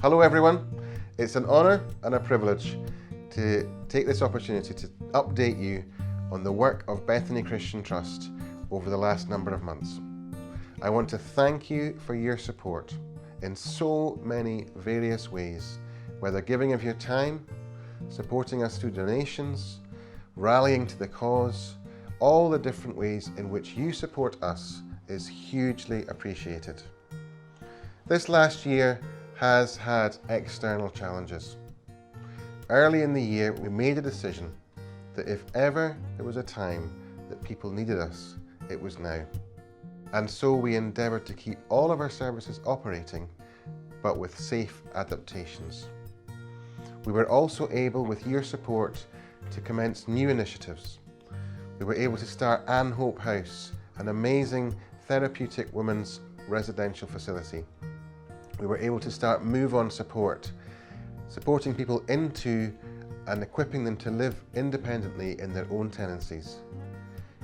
Hello everyone, it's an honour and a privilege to take this opportunity to update you on the work of Bethany Christian Trust over the last number of months. I want to thank you for your support in so many various ways, whether giving of your time, supporting us through donations, rallying to the cause. All the different ways in which you support us is hugely appreciated. This last year has had external challenges. Early in the year, we made a decision that if ever there was a time that people needed us, it was now. And so we endeavoured to keep all of our services operating, but with safe adaptations. We were also able, with your support, to commence new initiatives. We were able to start Ann Hope House, an amazing therapeutic women's residential facility. We were able to start Move On Support, supporting people into and equipping them to live independently in their own tenancies.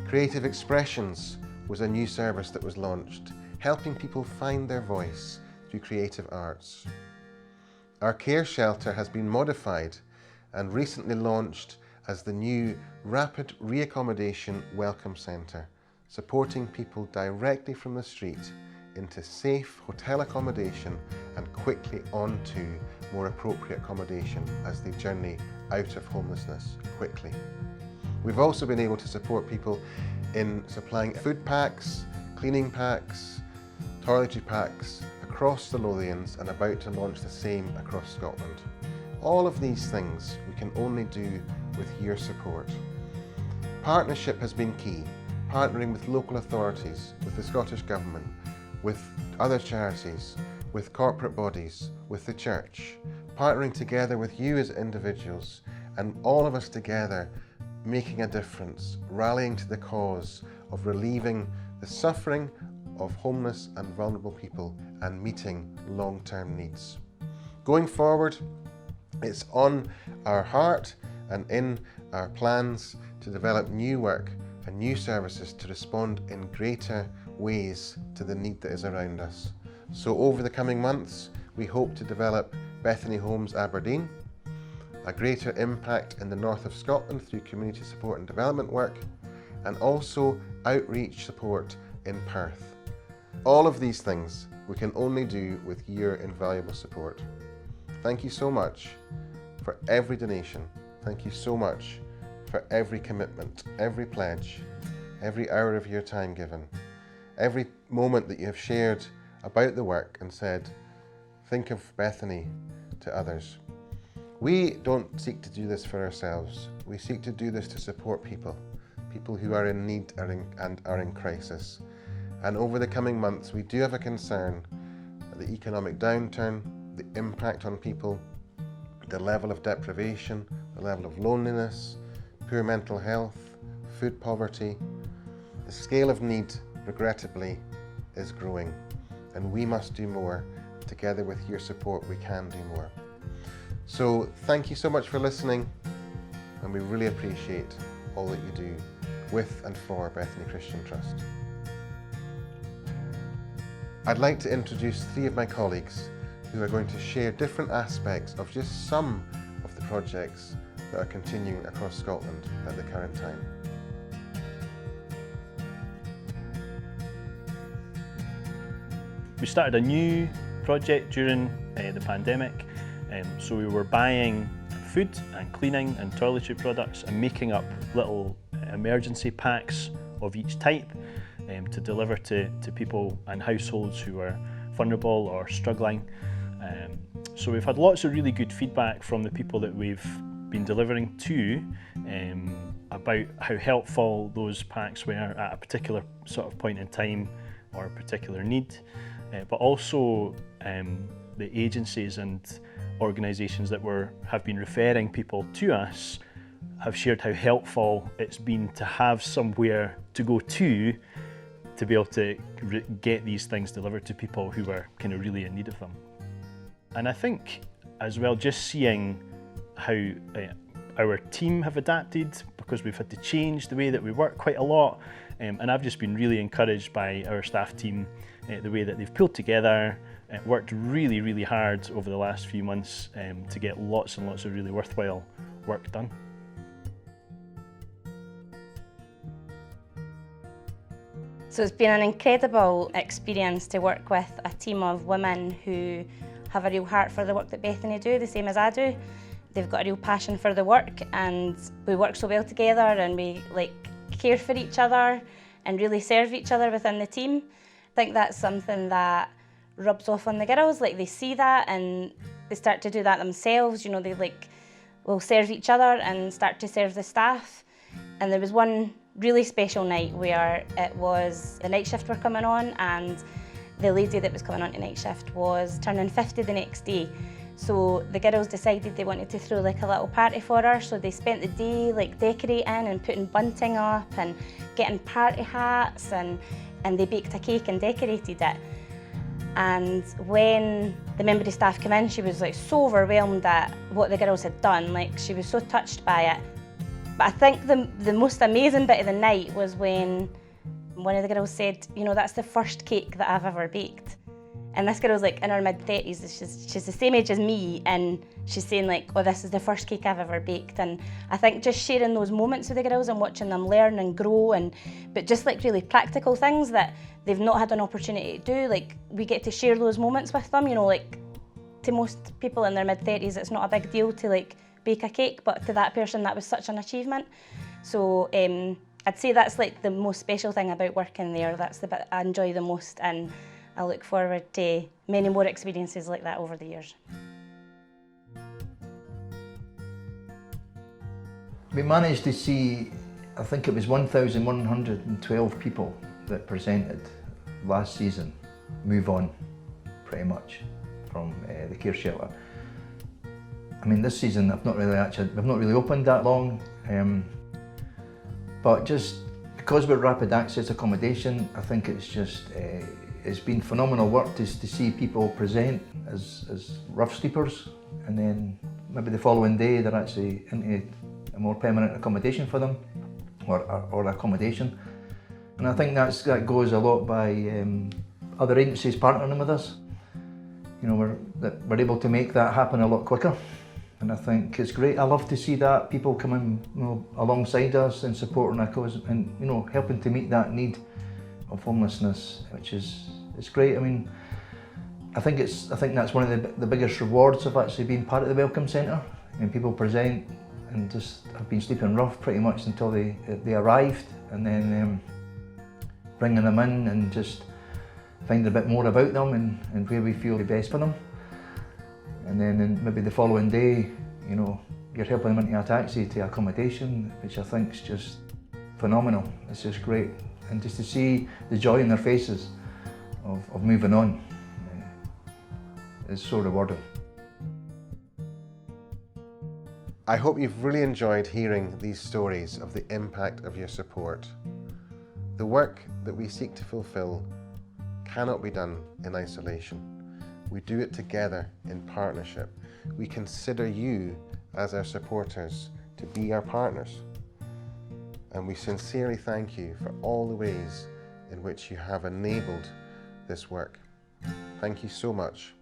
Creative Expressions was a new service that was launched, helping people find their voice through creative arts. Our care shelter has been modified and recently launched as the new Rapid Reaccommodation Welcome Centre, supporting people directly from the street into safe hotel accommodation and quickly onto more appropriate accommodation as they journey out of homelessness quickly. We've also been able to support people in supplying food packs, cleaning packs, toiletry packs across the Lothians and about to launch the same across Scotland. All of these things we can only do with your support. Partnership has been key, partnering with local authorities, with the Scottish Government, with other charities, with corporate bodies, with the church, partnering together with you as individuals, and all of us together making a difference, rallying to the cause of relieving the suffering of homeless and vulnerable people and meeting long-term needs. Going forward, it's on our heart and in our plans to develop new work and new services to respond in greater ways to the need that is around us. So over the coming months, we hope to develop Bethany Homes Aberdeen, a greater impact in the north of Scotland through community support and development work, and also outreach support in Perth. All of these things we can only do with your invaluable support. Thank you so much for every donation. Thank you so much for every commitment, every pledge, every hour of your time given, every moment that you have shared about the work and said, think of Bethany to others. We don't seek to do this for ourselves. We seek to do this to support people who are in need and are in crisis. And over the coming months, we do have a concern that the economic downturn, the impact on people, the level of deprivation, the level of loneliness, poor mental health, food poverty, the scale of need, regrettably, is growing. And we must do more. Together with your support, we can do more. So thank you so much for listening, and we really appreciate all that you do with and for Bethany Christian Trust. I'd like to introduce three of my colleagues who are going to share different aspects of just some of the projects that are continuing across Scotland at the current time. We started a new project during the pandemic, so we were buying food and cleaning and toiletry products and making up little emergency packs of each type to deliver to people and households who are vulnerable or struggling. So we've had lots of really good feedback from the people that we've been delivering to about how helpful those packs were at a particular sort of point in time or a particular need, but also the agencies and organisations that have been referring people to us have shared how helpful it's been to have somewhere to go to be able to get these things delivered to people who were kind of really in need of them. And I think as well, just seeing how our team have adapted, because we've had to change the way that we work quite a lot, and I've just been really encouraged by our staff team, the way that they've pulled together, Worked really, really hard over the last few months to get lots and lots of really worthwhile work done. So it's been an incredible experience to work with a team of women who have a real heart for the work that Bethany do, the same as I do. They've got a real passion for the work, and we work so well together, and we care for each other and really serve each other within the team. I think that's something that rubs off on the girls. They see that and they start to do that themselves. They will serve each other and start to serve the staff. And there was one really special night where it was the night shift were coming on, and the lady that was coming on to night shift was turning 50 the next day. So the girls decided they wanted to throw a little party for her, so they spent the day decorating and putting bunting up and getting party hats, and they baked a cake and decorated it. And when the member of staff came in, she was so overwhelmed at what the girls had done. She was so touched by it. But I think the most amazing bit of the night was when one of the girls said, that's the first cake that I've ever baked. And this girl's in her mid-30s, she's the same age as me, and she's saying oh, this is the first cake I've ever baked. And I think just sharing those moments with the girls and watching them learn and grow, but just really practical things that they've not had an opportunity to do, we get to share those moments with them. To most people in their mid-30s, it's not a big deal to bake a cake, but to that person that was such an achievement. So I'd say that's the most special thing about working there. That's the bit I enjoy the most, and I look forward to many more experiences like that over the years. We managed to see, I think it was 1,112 people that presented last season move on pretty much from the care shelter. I mean, this season we've not really opened that long, but just because we're rapid access accommodation, I think it's been phenomenal work to see people present as rough sleepers, and then maybe the following day they're actually into a more permanent accommodation for them, or accommodation. And I think that goes a lot by other agencies partnering with us. We're able to make that happen a lot quicker. And I think it's great. I love to see that, people coming alongside us and supporting our cause, and helping to meet that need of homelessness, which is great. I mean, I think that's one of the biggest rewards of actually being part of the Welcome Centre. And people present and just have been sleeping rough pretty much until they arrived, and then bringing them in and just finding a bit more about them and where we feel the best for them. And then maybe the following day, you're helping them into a taxi to accommodation, which I think is just phenomenal. It's just great. And just to see the joy in their faces of moving on is so rewarding. I hope you've really enjoyed hearing these stories of the impact of your support. The work that we seek to fulfill cannot be done in isolation. We do it together in partnership. We consider you as our supporters to be our partners. And we sincerely thank you for all the ways in which you have enabled this work. Thank you so much.